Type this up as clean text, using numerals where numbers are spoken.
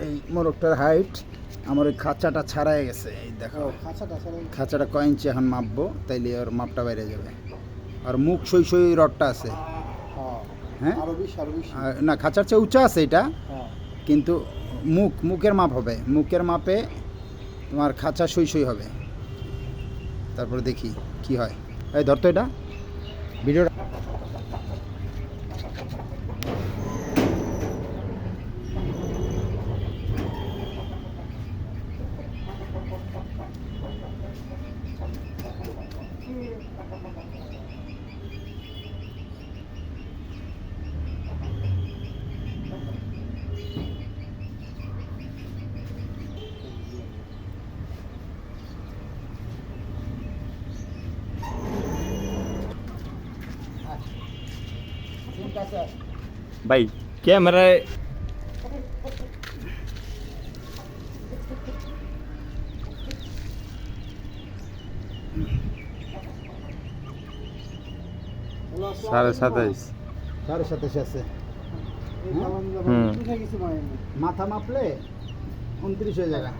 এই মোরগটার হাইট আমার ওই খাঁচাটা ছাড়াই গেছে। এই দেখো খাঁচাটা কয় ইঞ্চি এখন মাপবো, তাইলে ওর মাপটা বাইরে যাবে। আর মুখ সই সই রডটা আছে। হ্যাঁ না, খাঁচার চেয়ে উঁচা আছে এটা, কিন্তু মুখের মাপ হবে। মুখের মাপে তোমার খাঁচা সই সই হবে। তারপরে দেখি কি হয়। এই ধরতো এটা ভিডিওটা। ভাই ক্যামেরায় 27.5 27.5 আছে। মাথা মাপলে 29 হয়ে যাবে।